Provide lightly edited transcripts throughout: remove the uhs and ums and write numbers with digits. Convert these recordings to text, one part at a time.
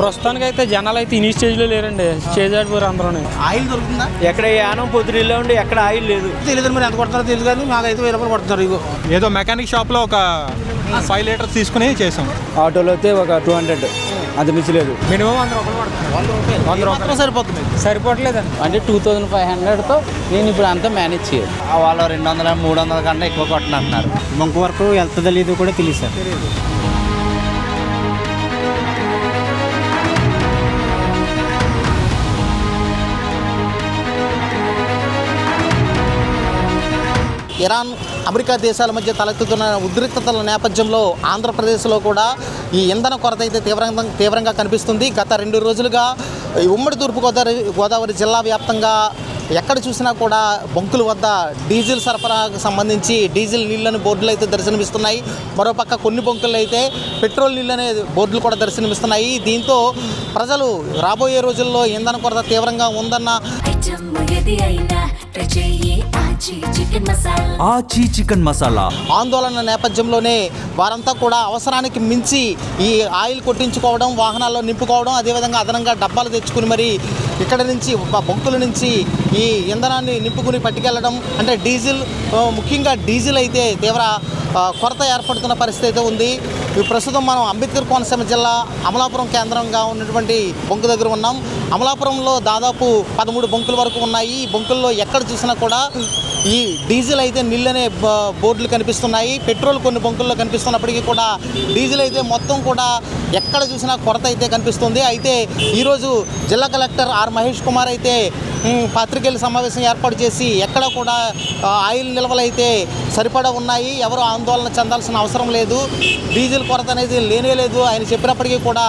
ప్రస్తుతానికి అయితే జనాలు అయితే ఇన్ని స్టేజ్లో లేరండి, స్టేజ్ ఆడిపోయారు అందరూ. ఆయిల్ దొరుకుతుందా? ఎక్కడ యానం పొద్దులో ఉండి ఎక్కడ ఆయిల్ లేదు. తెలియదు మరి ఎంత కొడతారో తెలియదు, కానీ మాకైతే 1000 రూపాయలు కొడుతున్నారు. ఇగో ఏదో మెకానిక్ షాప్లో ఒక 5 లీటర్స్ తీసుకుని చేసాం. ఆటోలో అయితే ఒక 200 అంత మించి లేదు. మినిమం 100 రూపాయలు పడుతుంది. 100 రూపాయలు సరిపోతుంది. సరిపోవట్లేదండి. అంటే 2500తో నేను ఇప్పుడు అంతా మేనేజ్ చేయాలి. వాళ్ళు 200 300 కన్నా ఎక్కువ కొట్టనంటున్నారు. బంకు వరకు వెళ్తుందో లేదో కూడా తెలియదు సార్. ఇరాన్ అమెరికా దేశాల మధ్య తలెత్తుతున్న ఉద్రిక్తతల నేపథ్యంలో ఆంధ్రప్రదేశ్లో కూడా ఈ ఇంధన కొరత అయితే తీవ్రంగా కనిపిస్తుంది. గత 2 రోజులుగా ఈ ఉమ్మడి తూర్పుగోదావరి జిల్లా వ్యాప్తంగా ఎక్కడ చూసినా కూడా బంకుల వద్ద డీజిల్ సరఫరాకు సంబంధించి డీజిల్ నీళ్ళని బోర్డులు అయితే దర్శనమిస్తున్నాయి. మరోపక్క కొన్ని బంకుల్లో అయితే పెట్రోల్ నీళ్ళనే బోర్డులు కూడా దర్శనమిస్తున్నాయి. దీంతో ప్రజలు రాబోయే రోజుల్లో ఇంధన కొరత తీవ్రంగా ఉందన్న ఆచి చికెన్ మసాలా ఆందోళన నేపథ్యంలోనే వారంతా కూడా అవసరానికి మించి ఈ ఆయిల్ కొట్టించుకోవడం, వాహనాల్లో నింపుకోవడం, అదేవిధంగా అదనంగా డబ్బాలు తెచ్చుకుని మరి ఇక్కడ నుంచి బంకుల నుంచి ఈ ఇంధనాన్ని నింపుకుని పట్టుకెళ్ళడం, అంటే డీజిల్, ముఖ్యంగా డీజిల్ అయితే తీవ్ర కొరత ఏర్పడుతున్న పరిస్థితి అయితే ఉంది. ప్రస్తుతం మనం అంబేద్కర్ కోనసీమ జిల్లా అమలాపురం కేంద్రంగా ఉన్నటువంటి బంకు దగ్గర ఉన్నాం. అమలాపురంలో దాదాపు 13 బంకుల వరకు ఉన్నాయి. ఈ బంకుల్లో ఎక్కడ చూసినా కూడా ఈ డీజిల్ అయితే నిల్లనే బోర్డులు కనిపిస్తున్నాయి. పెట్రోల్ కొన్ని బంకుల్లో కనిపిస్తున్నప్పటికీ కూడా డీజిల్ అయితే మొత్తం కూడా ఎక్కడ చూసినా కొరత అయితే కనిపిస్తుంది. అయితే ఈరోజు జిల్లా కలెక్టర్ ఆర్ మహేష్ కుమార్ అయితే పాత్రికేయుల సమావేశం ఏర్పాటు చేసి ఎక్కడ కూడా ఆయిల్ నిల్వలు అయితే సరిపడా ఉన్నాయి, ఎవరు ఆందోళన చెందాల్సిన అవసరం లేదు, డీజిల్ కొరత అనేది లేనే లేదు ఆయన చెప్పినప్పటికీ కూడా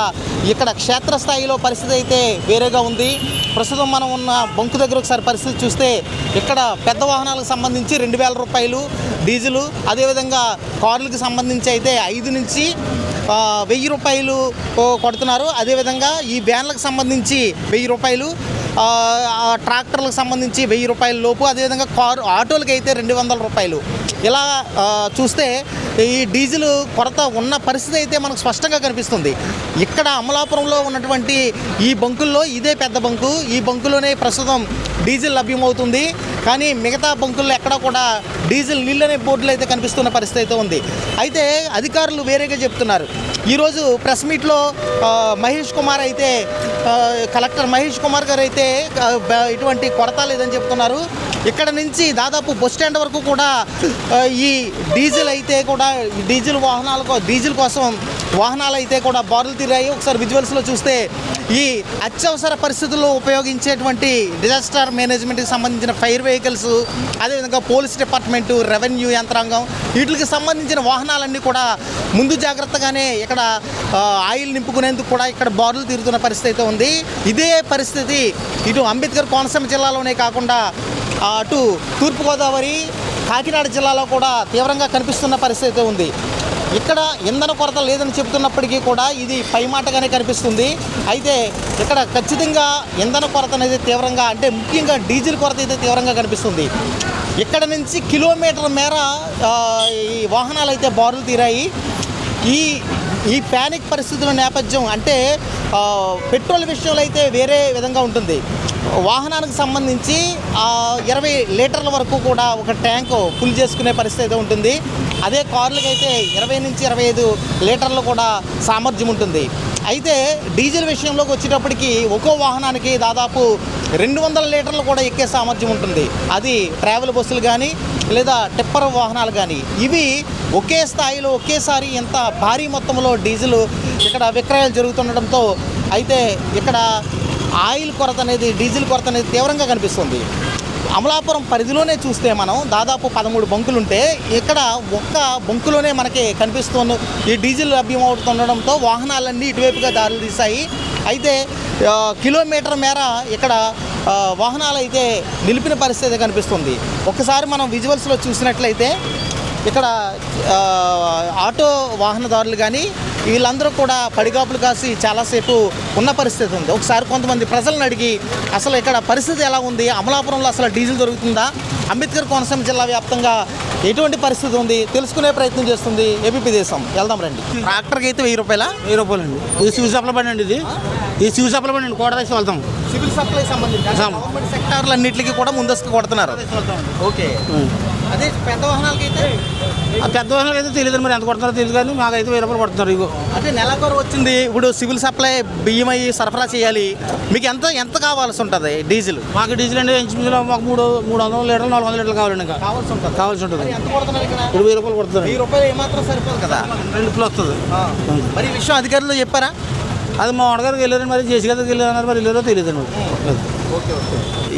ఇక్కడ క్షేత్రస్థాయిలో పరిస్థితి అయితే వేరేగా ఉంది. ప్రస్తుతం మనం ఉన్న బంకు దగ్గర ఒకసారి పరిస్థితి చూస్తే ఇక్కడ పెద్ద వాహనాలకు సంబంధించి 2000 రూపాయలు డీజిలు, అదేవిధంగా కార్లకు సంబంధించి అయితే 5 నుంచి 1000 రూపాయలు కొడుతున్నారు. అదేవిధంగా ఈ వ్యాన్లకు సంబంధించి 1000 రూపాయలు, ట్రాక్టర్లకు సంబంధించి 1000 రూపాయల లోపు, అదేవిధంగా ఆటోలకి అయితే 200 రూపాయలు. ఇలా చూస్తే ఈ డీజిల్ కొరత ఉన్న పరిస్థితి అయితే మనకు స్పష్టంగా కనిపిస్తుంది. ఇక్కడ అమలాపురంలో ఉన్నటువంటి ఈ బంకుల్లో ఇదే పెద్ద బంకు, ఈ బంకులోనే ప్రస్తుతం డీజిల్ లభ్యమవుతుంది. కానీ మిగతా బంకుల్లో ఎక్కడ కూడా డీజిల్ నీళ్ళనే బోర్డులు అయితే కనిపిస్తున్న పరిస్థితి అయితే ఉంది. అయితే అధికారులు వేరేగా చెప్తున్నారు. ఈరోజు ప్రెస్ మీట్లో మహేష్ కుమార్ అయితే, కలెక్టర్ మహేష్ కుమార్ గారు అయితే ఇటువంటి కొరత లేదని చెప్తున్నారు. ఇక్కడ నుంచి దాదాపు బస్ స్టాండ్ వరకు కూడా ఈ డీజిల్ అయితే కూడా డీజిల్ కోసం వాహనాలు అయితే కూడా బారులు తీరాయి. ఒకసారి విజువల్స్లో చూస్తే ఈ అత్యవసర పరిస్థితుల్లో ఉపయోగించేటువంటి డిజాస్టర్ మేనేజ్మెంట్కి సంబంధించిన ఫైర్ వెహికల్స్, అదేవిధంగా పోలీస్ డిపార్ట్మెంటు, రెవెన్యూ యంత్రాంగం, వీటికి సంబంధించిన వాహనాలన్నీ కూడా ముందు జాగ్రత్తగానే ఇక్కడ ఆయిల్ నింపుకునేందుకు కూడా ఇక్కడ బారులు తీరుతున్న పరిస్థితి అయితే ఉంది. ఇదే పరిస్థితి ఇటు అంబేద్కర్ కోనసీమ జిల్లాలోనే కాకుండా అటు తూర్పుగోదావరి, కాకినాడ జిల్లాలో కూడా తీవ్రంగా కనిపిస్తున్న పరిస్థితి ఉంది. ఇక్కడ ఇంధన కొరత లేదని చెబుతున్నప్పటికీ కూడా ఇది పైమాటగానే కనిపిస్తుంది. అయితే ఇక్కడ ఖచ్చితంగా ఇంధన కొరత అనేది తీవ్రంగా, అంటే ముఖ్యంగా డీజిల్ కొరత అయితే తీవ్రంగా కనిపిస్తుంది. ఇక్కడ నుంచి కిలోమీటర్ మేర ఈ వాహనాలు అయితే బారులు తీరాయి. ఈ ప్యానిక్ పరిస్థితుల నేపథ్యం అంటే పెట్రోల్ విషయంలో అయితే వేరే విధంగా ఉంటుంది. వాహనానికి సంబంధించి 20 లీటర్ల వరకు కూడా ఒక ట్యాంకు ఫుల్ చేసుకునే పరిస్థితి అయితే ఉంటుంది. అదే కార్లకి అయితే 20 నుంచి 25 లీటర్లు కూడా సామర్థ్యం ఉంటుంది. అయితే డీజిల్ విషయంలోకి వచ్చేటప్పటికి ఒక్కో వాహనానికి దాదాపు 200 లీటర్లు కూడా ఎక్కే సామర్థ్యం ఉంటుంది. అది ట్రావెల్ బస్సులు కానీ లేదా టిప్పర్ వాహనాలు కానీ, ఇవి ఒకే స్థాయిలో ఒకేసారి ఎంత భారీ మొత్తంలో డీజిల్ ఇక్కడ విక్రయాలు జరుగుతుండడంతో అయితే ఇక్కడ ఆయిల్ కొరత అనేది, డీజిల్ కొరత అనేది తీవ్రంగా కనిపిస్తుంది. అమలాపురం పరిధిలోనే చూస్తే మనం దాదాపు 13 బంకులు ఉంటే ఇక్కడ ఒక్క బంకులోనే మనకి కనిపిస్తున్న ఈ డీజిల్ లభ్యమవుతుండడంతో వాహనాలన్నీ ఇటువైపుగా దారులు తీశాయి. అయితే కిలోమీటర్ మేర ఇక్కడ వాహనాలు అయితే నిలిపిన పరిస్థితి కనిపిస్తుంది. ఒకసారి మనం విజువల్స్లో చూసినట్లయితే ఇక్కడ ఆటో వాహనదారులు కానీ, వీళ్ళందరూ కూడా పడిగాపులు కాసి చాలాసేపు ఉన్న పరిస్థితి ఉంది. ఒకసారి కొంతమంది ప్రజలను అడిగి అసలు ఇక్కడ పరిస్థితి ఎలా ఉంది, అమలాపురంలో అసలు డీజిల్ దొరుకుతుందా, అంబేద్కర్ కోనసీమ జిల్లా వ్యాప్తంగా ఎటువంటి పరిస్థితి ఉంది తెలుసుకునే ప్రయత్నం చేస్తుంది ఏబీపీ దేశం. వెళ్దాం రండి. ట్రాక్టర్కి అయితే 1000 రూపాయలా? 1000 రూపాయలండి. ఇది సివిల్ సప్లై బండి అండి. ఇది సివిల్ సప్లై బండి అండి. కోటదేశం వెళ్తాం. సివిల్ సప్లై సంబంధించి గవర్నమెంట్ సెక్టార్లు అన్నింటికి కూడా ముందస్తు కొడుతున్నారు. ఓకే. అదే పెద్ద వాహనాలకి అయితే ఆ పెద్ద వాహనాలకు అయితే తెలియదు మరి ఎంత కొడుతున్నారో తెలియదు, కానీ మాకైతే 1000 రూపాయలు కొడుతున్నారు. ఇగో అంటే నెలకొర వచ్చింది. ఇప్పుడు సివిల్ సప్లై బియ్యం అయ్యి సరఫరా చేయాలి. మీకు ఎంత కావాల్సి ఉంటుంది డీజిల్? మాకు డీజిల్ అండి ఇంచుమించులో మాకు 300 లీటర్లు 400 లీటర్లు కావాలండి. ఇంకా కావాల్సి ఉంటుంది. ఎంత కొడుతున్నారు ఇక్కడ? ఇప్పుడు 1000 రూపాయలు కొడుతున్నారు. 1000 రూపాయలు ఏమాత్రం సరిపోదు కదా, 2 కిలో వస్తుంది. మరి ఈ విషయం అధికారులు చెప్పారా? అది మా అన్నగారికి వెళ్ళారని మరి జేసీ గారికి వెళ్ళారన్నారు, మరి వెళ్ళారో తెలియదు.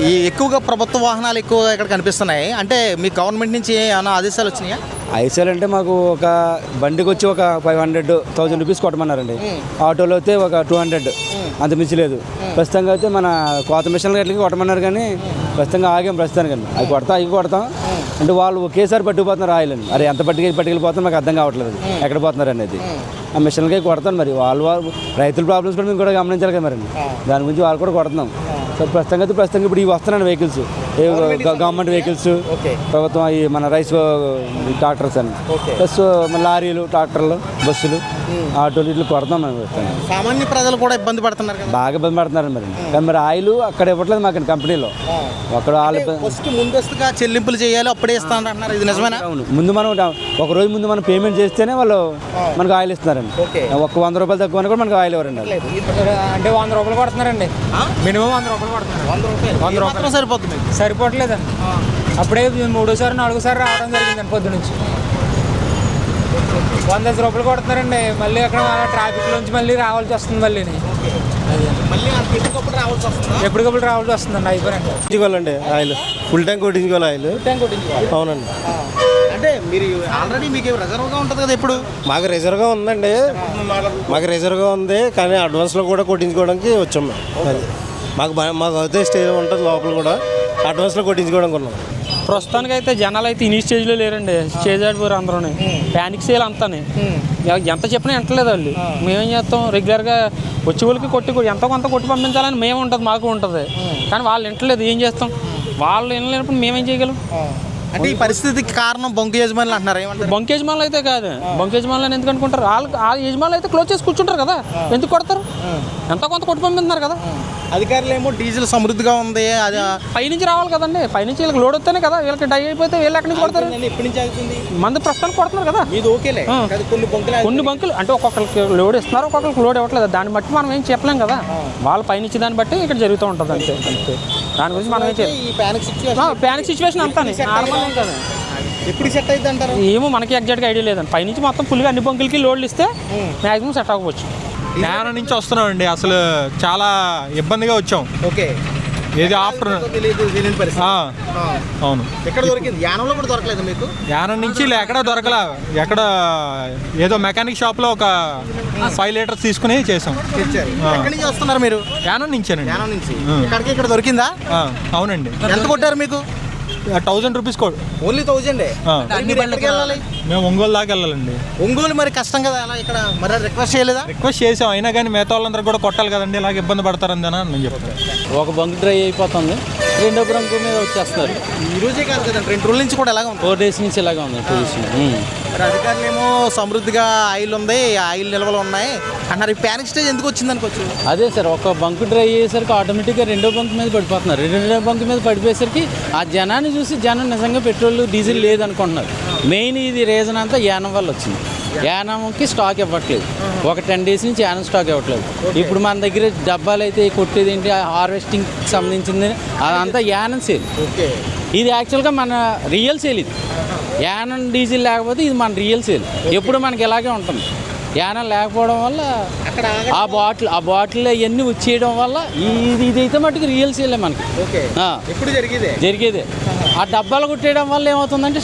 ఈ ఎక్కువగా ప్రభుత్వ వాహనాలు ఎక్కువగా ఇక్కడ కనిపిస్తున్నాయి. అంటే మీ గవర్నమెంట్ నుంచి ఏమైనా ఆదేశాలు వచ్చినాయా? ఐసీఎల్ అంటే మాకు ఒక బండికి వచ్చి ఒక 500,000 రూపీస్ కొట్టమన్నారండి. ఆటోలో అయితే ఒక 200, అంత మించి లేదు. ప్రస్తుతంగా అయితే మన కోత మిషన్లు గట్లకి కొట్టమన్నారు, కానీ ప్రస్తుతంగా ఆగాం ప్రస్తుతానికండి. అవి కొడతాం అంటే వాళ్ళు ఒకేసారి పట్టుకుపోతున్నారు ఆయిలని. అరే ఎంత పట్టుకెళ్ళిపోతాం మాకు అర్థం కావట్లేదు ఎక్కడ పోతున్నారు అనేది. ఆ మిషన్లకే కొడతాను. మరి వాళ్ళు రైతుల ప్రాబ్లమ్స్ కూడా మేము కూడా గమనించాలి కదా మరి, దాని గురించి వాళ్ళు కూడా కొడుతున్నాం. సో ప్రస్తుతంగా ఇప్పుడు ఇవి వస్తున్నాయి వెహికల్స్, గవర్నమెంట్ వెహికల్స్, ప్రభుత్వం ఈ మన రైస్ ట్రాక్టర్స్ అని, ప్లస్ మన లారీలు, ట్రాక్టర్లు, బస్సులు, ఆటోలు ఇట్లు కొడతాం మేము. సామాన్య ప్రజలు కూడా ఇబ్బంది పడుతున్నారు కదా, బాగా ఇబ్బంది పడుతున్నారు మరి. కానీ మరి ఆయిల్ అక్కడ ఇవ్వట్లేదు మాకు కంపెనీలో. అక్కడ వాళ్ళు ఫస్ట్ ముందస్తుగా చెల్లింపులు చేయాలి, అప్పుడే ఇస్తాను అంటున్నారు. ఇది నిజమేనా? అవును. ముందు మనం ఒక రోజు ముందు మనం పేమెంట్ చేస్తేనే వాళ్ళు మనకు ఆయిల్ ఇస్తున్నారండి. ఒక 100 రూపాయలు తక్కువ కూడా మనకు ఆయిల్ ఇవ్వరండి. అంటే 100 రూపాయలు కొడుతున్నారండి. మినిమం 100 రూపాయలు కొడుతున్నారు. 100 రూపాయలు సరిపోతుంది. సరిపోవట్లేదండి. అప్పుడే 3సారి 4సారి రావడం జరిగిందండి పొద్దు నుంచి. 100 రూపాయలు కొడుతున్నారండి. మళ్ళీ అక్కడ ట్రాఫిక్ నుంచి మళ్ళీ రావాల్సి వస్తుంది. మళ్ళీ ఎప్పటికప్పుడు రావాల్సి వస్తుందండి. అయిపోయినండి. కొట్టించుకోవాలండి ఆయిల్, ఫుల్ ట్యాంక్ కొట్టించుకోవాలి ఆయిల్. అవునండి. అంటే మీరు ఆల్రెడీ మీకు రిజర్వ్గా ఉంటుంది కదా ఇప్పుడు? మాకు రిజర్వ్గా ఉందండి. మాకు రిజర్వ్గా ఉంది, కానీ అడ్వాన్స్లో కూడా కొట్టించుకోవడానికి వచ్చాం మేము. అది మాకు అయితే స్టేజ్ ఉంటుంది లోపల కూడా, అడ్వాన్స్లో కొట్టించుకోవడానికి ఉన్నాం. ప్రస్తుతానికి అయితే జనాలు అయితే ఇన్ని స్టేజ్లో లేరండి. స్టేజ్ ఆడిపోయారు అందరూనే. ప్యానిక్ సేల్ అంతానే. ఎంత చెప్పినా ఎంటలేదు వాళ్ళు. మేమేం చేస్తాం, రెగ్యులర్గా వచ్చే వాళ్ళకి కొట్టి ఎంతో కొంత కొట్టి పంపించాలని మేము ఉంటుంది, మాకు ఉంటుంది. కానీ వాళ్ళు ఎంటలేదు. ఏం చేస్తాం, వాళ్ళు వినలేనప్పుడు మేమేం చేయగలం? అంటే ఈ పరిస్థితికి కారణం బంకు యజమానులు అంటున్నారు. ఏమంటారు? బంక్ యజమానులు అయితే కాదు. బంక్ యజమానులు ఎందుకు అనుకుంటారు? ఆ యజమానులు అయితే క్లోజ్ చేసి కూర్చుంటారు కదా, ఎందుకు కొడతారు? ఎంతో కొంత కొట్టి పంపిస్తున్నారు కదా. అధికారులు ఏమో డీజిల్ సమృద్ధిగా ఉంది, అది పైనుంచి రావాలి కదండి. పైనుంచి వీళ్ళకి లోడ్ వస్తేనే కదా, వీళ్ళకి డై అయిపోతే వీళ్ళు ఎక్కడి నుంచి కొడతారు? ఎప్పటి నుంచి అవుతుంది? మంది ప్రస్తుతానికి కొడుతున్నారు కదా. ఇది ఓకేలే, కొన్ని బంకులు అంటే ఒక్కొక్కరికి లోడ్ ఇస్తున్నారు, ఒక్కొక్కరికి లోడ్ ఇవ్వట్లేదు. దాన్ని బట్టి మనం ఏం చెప్పలేం కదా. వాళ్ళు పైనుంచి దాన్ని బట్టి ఇక్కడ జరుగుతూ ఉంటుంది అంతే. దాని గురించి మనం ఏం చేయాలి? ప్యానిక్ సిచ్యువేషన్ అంతా నార్మల్ కదా. ఎప్పుడు సెట్ అవుతుంది అంటారు? ఏమో మనకి ఎగ్జాక్ట్గా ఐడియా లేదండి. పైనుంచి మొత్తం ఫుల్గా అన్ని బంకులకి లోడ్లు ఇస్తే మ్యాక్సిమం సెట్ అవ్వచ్చు. యానం నుంచి వస్తున్నామండి. అసలు చాలా ఇబ్బందిగా వచ్చాం. ఓకే. ఏది ఆఫ్టర్ తెలియని పరిస్థితి. అవును. ఎక్కడ దొరికింది? యానంలో కూడా దొరకలేదు మీకు? యానం నుంచి ఎక్కడ దొరకలా. ఎక్కడ ఏదో మెకానిక్ షాప్లో ఒక 5 లీటర్స్ తీసుకుని చేసాం. ఎక్కడి నుంచి వస్తున్నారు మీరు? యానం నుంచేనండి. యానం నుంచి ఇక్కడికి ఇక్కడ దొరికిందా? అవునండి. ఎంత కొట్టారు మీకు? 1000 రూపీస్ కోడ్. ఓన్లీ 1000. వెళ్ళాలి? మేము ఒంగోలు దాకా వెళ్ళాలండి. ఒంగోలు మరి కష్టం కదా, అలా ఇక్కడ మరి రిక్వెస్ట్ చేయలేదా? రిక్వెస్ట్ చేసాం, అయినా కానీ మిగతా వాళ్ళందరూ కూడా కొట్టాలి కదండి, ఇలాగ ఇబ్బంది పడతారని నేను చెప్తాను. ఒక బంక్ డ్రై అయిపోతుంది, రెండో బంకు మీద వచ్చేస్తారు. ఈ రోజే కాదు కదండి, 2 రోజుల నుంచి కూడా ఎలాగ ఉంది? 4 డేస్ నుంచి ఇలాగే ఉంది పొజిషన్. మరి అధికారులు ఏమో సమృద్ధిగా ఆయిల్ ఉంది, ఆయిల్ నిల్వలు ఉన్నాయి అన్నారు. ఈ ప్యానిక్ స్టేజ్ ఎందుకు వచ్చింది అనుకోవచ్చు? అదే సార్, ఒక బంక్ డ్రై అయ్యేసరికి ఆటోమేటిక్గా రెండో బంక్ మీద పడిపోతున్నారు. రెండో బంక్ మీద పడిపోయేసరికి ఆ జనాన్ని చూసి జనం నిజంగా పెట్రోల్ డీజిల్ లేదనుకుంటున్నారు. మెయిన్ ఇది రీజన్ అంతా యానం వల్ల వచ్చింది. యానంకి స్టాక్ ఇవ్వట్లేదు. ఒక 10 డేస్ నుంచి యానం స్టాక్ ఇవ్వట్లేదు. ఇప్పుడు మన దగ్గర డబ్బాలు అయితే కొట్టేది ఏంటి, హార్వెస్టింగ్ సంబంధించింది అదంతా యానం సేల్. ఇది యాక్చువల్గా మన రియల్ సేల్. ఇది యానం డీజిల్ లేకపోతే ఇది మన రియల్ సేల్. ఎప్పుడు మనకి ఇలాగే ఉంటుంది. యానం లేకపోవడం వల్ల అక్కడ ఆ బాటిల్ అవన్నీ వచ్చేయడం వల్ల ఇదైతే మటుకు రియల్ సేలే మనకి. ఓకే. ఆ, ఎప్పుడు జరిగేదే. ఆ డబ్బాలు కొట్టేయడం వల్ల ఏమవుతుందంటే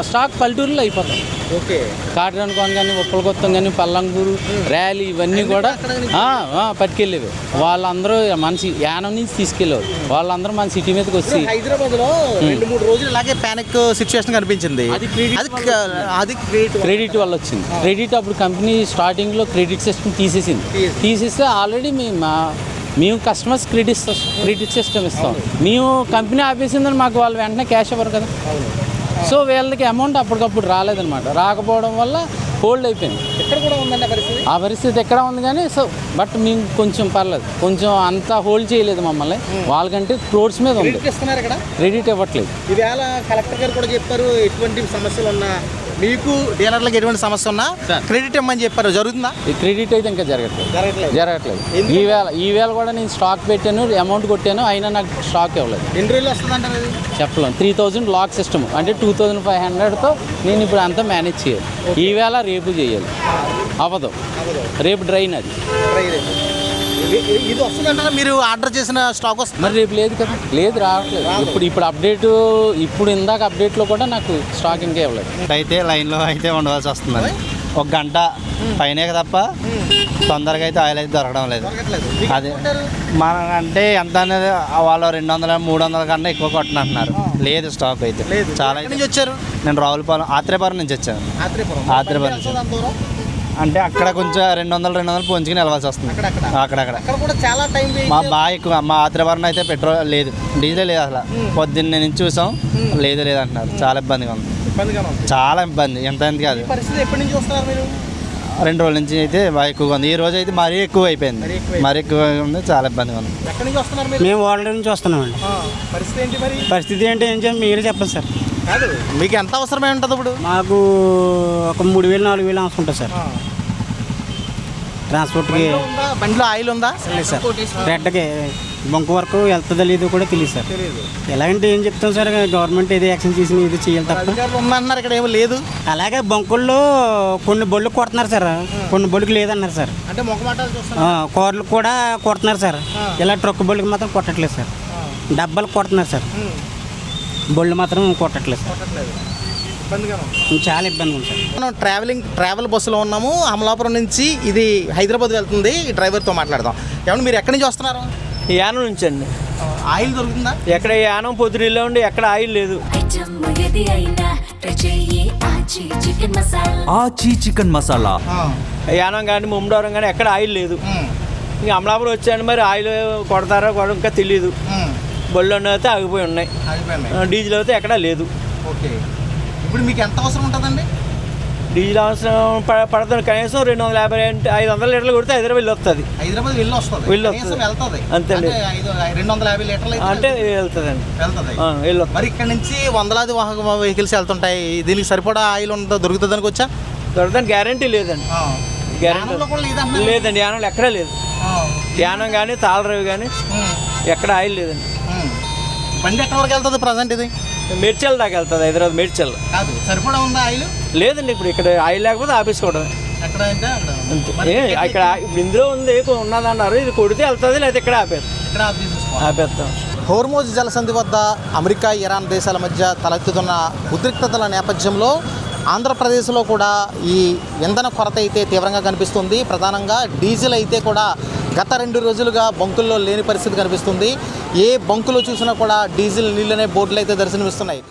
స్టాక్ పల్లెటూరులో అయిపోతాయి. ఓకే. కాటన్ కొన కానీ ఉప్పలకొత్తం కానీ పల్లంగూరు ర్యాలీ ఇవన్నీ కూడా పట్టుకెళ్ళేవి. వాళ్ళందరూ మన యానం నుంచి తీసుకెళ్ళేవారు. వాళ్ళందరూ మన సిటీ మీదకి వచ్చి హైదరాబాద్ లో 2-3 రోజులు ఇలాగే పానిక్ సిచ్యువేషన్ కనిపించింది. అది క్రెడిట్ వల్ల వచ్చింది. క్రెడిట్ అప్పుడు కంపెనీ స్టార్టింగ్లో క్రెడిట్ సిస్టమ్ తీసేస్తే ఆల్రెడీ మేము కస్టమర్స్ క్రెడిట్ సిస్టమ్ ఇస్తాం. మేము కంపెనీ ఆపేసిందని మాకు వాళ్ళు వెంటనే క్యాష్ ఇవ్వరు కదా. సో వీళ్ళకి అమౌంట్ అప్పటికప్పుడు రాలేదన్నమాట. రాకపోవడం వల్ల హోల్డ్ అయిపోయింది. ఎక్కడ కూడా ఉందండి ఆ పరిస్థితి ఎక్కడ ఉంది కానీ సో బట్ మేము కొంచెం పర్లేదు, కొంచెం అంతా హోల్డ్ చేయలేదు మమ్మల్ని. వాళ్ళకంటే క్రోడ్స్ మీద ఉంది. క్రెడిట్ ఇవ్వట్లేదు. ఈవేళ కలెక్టర్ గారు కూడా చెప్పారు ఎటువంటి సమస్యలు ఉన్నా మీకు డీలర్లకు ఎటువంటి సమస్య ఉన్నా క్రెడిట్ ఇవ్వమని చెప్పారు. జరుగుతుందా? ఈ క్రెడిట్ అయితే ఇంకా జరగట్లేదు. ఈవేళ కూడా నేను స్టాక్ పెట్టాను, అమౌంట్ కొట్టాను, అయినా నాకు స్టాక్ ఇవ్వలేదు. ఎన్ని రోజులు వస్తుందంటారు? చెప్పలేం. 3000 లాక్ సిస్టమ్ అంటే 2500తో నేను ఇప్పుడు అంతా మేనేజ్ చేయాలి. ఈవేళ రేపు చేయాలి, అవ్వదు. రేపు డ్రైన్ అది. ఇది వస్తుందంటారా? మీరు ఆర్డర్ చేసిన స్టాక్ వస్తుంది మరి రేపు లేదు కదా. లేదు, రావట్లేదు. ఇప్పుడు అప్డేట్, ఇప్పుడు ఇందాక అప్డేట్లో కూడా నాకు స్టాక్ ఇంకా ఇవ్వలేదు. అయితే లైన్లో అయితే ఉండవలసి వస్తుందండి. 1 గంట పైనే తప్ప తొందరగా అయితే ఆయిల్ అయితే దొరకడం లేదు. అదే మన అంటే ఎంత అనేది వాళ్ళు 200-300 కన్నా ఎక్కువ కొట్టనంటున్నారు. లేదు స్టాక్ అయితే చాలా. వచ్చారు? నేను రావులపాలెం ఆత్రేయపురం నుంచి వచ్చాను. ఆత్రేయపురం నుంచి అంటే అక్కడ కొంచెం 200 పొంచుకుని వెళ్ళవలసి వస్తుంది. అక్కడక్కడ బాగా ఎక్కువ. మా ఆత్రేయపురం అయితే పెట్రోల్ లేదు, డీజిల్ లేదు అసలు. పొద్దున్నే నుంచి చూసాం, లేదు అంటున్నారు. చాలా ఇబ్బందిగా ఉంది, చాలా ఇబ్బంది. ఎంత కాదు. 2 రోజుల నుంచి అయితే బాగా ఎక్కువగా ఉంది. ఈ రోజు అయితే మరీ ఎక్కువ అయిపోయింది, మరీ ఎక్కువ ఉంది. చాలా ఇబ్బందిగా ఉంది. మేము వాళ్ళ నుంచి వస్తున్నామండి. పరిస్థితి ఏంటి ఏం చేయాలి మీరే చెప్పండి సార్. మీకు ఎంత అవసరమై ఉంటుంది ఇప్పుడు? మాకు ఒక 3000-4000 అవసరం ఉంటుంది సార్. ట్రాన్స్పోర్ట్కి. బండిలో ఆయిల్ ఉందా? లేదు సార్. రెడ్కి బంక్ వరకు వెళ్తుందో లేదో కూడా తెలియదు సార్. ఎలాగంటే ఏం చెప్తాం సార్, గవర్నమెంట్ ఏది యాక్షన్ చేసి ఇది చేయాలి తప్ప. ఉందన్నారు, ఇక్కడ ఏమో లేదు. అలాగే బంకుల్లో కొన్ని బళ్ళు కొడుతున్నారు సార్, కొన్ని బళ్ళకి లేదన్నారు సార్. అంటే కార్లు కూడా కొడుతున్నారు సార్. ఇలా ట్రక్ బళ్ళకి మాత్రం కొట్టట్లేదు సార్. డబ్బాలు కొడుతున్నారు సార్, బళ్ళు మాత్రం కొట్టట్లేదు సార్. చాలా ఇబ్బంది ఉంది సార్. మనం ట్రావెల్ బస్సులో ఉన్నాము. అమలాపురం నుంచి ఇది హైదరాబాద్ వెళ్తుంది. ఈ డ్రైవర్తో మాట్లాడదాం. ఏమన్నా మీరు ఎక్కడి నుంచి వస్తున్నారు? యానం నుంచి అండి. ఆయిల్ దొరుకుతుందా? ఎక్కడ యానం పొద్దురిలో ఉండి ఎక్కడ ఆయిల్ లేదు. ఆచి చికెన్ మసాలా. యానం కానీ ముమ్మడవరం కానీ ఎక్కడ ఆయిల్ లేదు. ఇంకా అమలాపురం వచ్చాను, మరి ఆయిల్ కొడతారో ఇంకా తెలియదు. బళ్ళు అయితే ఆగిపోయి ఉన్నాయి, డీజిల్ అయితే ఎక్కడా లేదు. ఓకే. ఇప్పుడు మీకు ఎంత అవసరం ఉంటుందండి? డీజిల్ అవసరం పడుతుంది కనీసం 250-500 లీటర్లు కొడితే హైదరాబాద్ వస్తుంది. అంతే అండి. 250 లీటర్లు అంటే వెళ్తుందండి. మరి ఇక్కడ నుంచి వందలాది వెహికల్స్ వెళ్తుంటాయి. దీనికి సరిపడా ఆయిల్ దొరుకుతుంది అనుకోవచ్చా? దొరుకుతుంది గ్యారంటీ లేదండి. గ్యారంటీ లేదండి. యానంలో ఎక్కడా లేదు. యానం కానీ తాళరావి కానీ ఎక్కడ ఆయిల్ లేదండి. బండి ఎక్కడ వరకు వెళ్తుంది ప్రజెంట్? ఇది మేడ్చల్ దాకా వెళ్తుంది, హైదరాబాద్ మేడ్చల్. కాదు, సరిపడా ఉందా ఆయిల్? లేదండి. ఇప్పుడు ఇక్కడ ఆయిల్ లేకపోతే ఆపేసుకోవడమే. ఇక్కడ ఇప్పుడు ఇందులో ఉంది, ఉన్నదన్నారు. ఇది కొడితే వెళ్తుంది, లేదా ఇక్కడ ఆపేస్తాం. హోర్మోజ్ జలసంధి వద్ద అమెరికా, ఇరాన్ దేశాల మధ్య తలెత్తుతున్న ఉద్రిక్తతల నేపథ్యంలో ఆంధ్రప్రదేశ్లో కూడా ఈ ఇంధన కొరత అయితే తీవ్రంగా కనిపిస్తుంది. ప్రధానంగా డీజిల్ అయితే కూడా గత 2 రోజులుగా బంకుల్లో లేని పరిస్థితి కనిపిస్తుంది. ఏ బంకులో చూసినా కూడా డీజిల్ నీళ్ళనే బోర్డులు అయితే దర్శనమిస్తున్నాయి.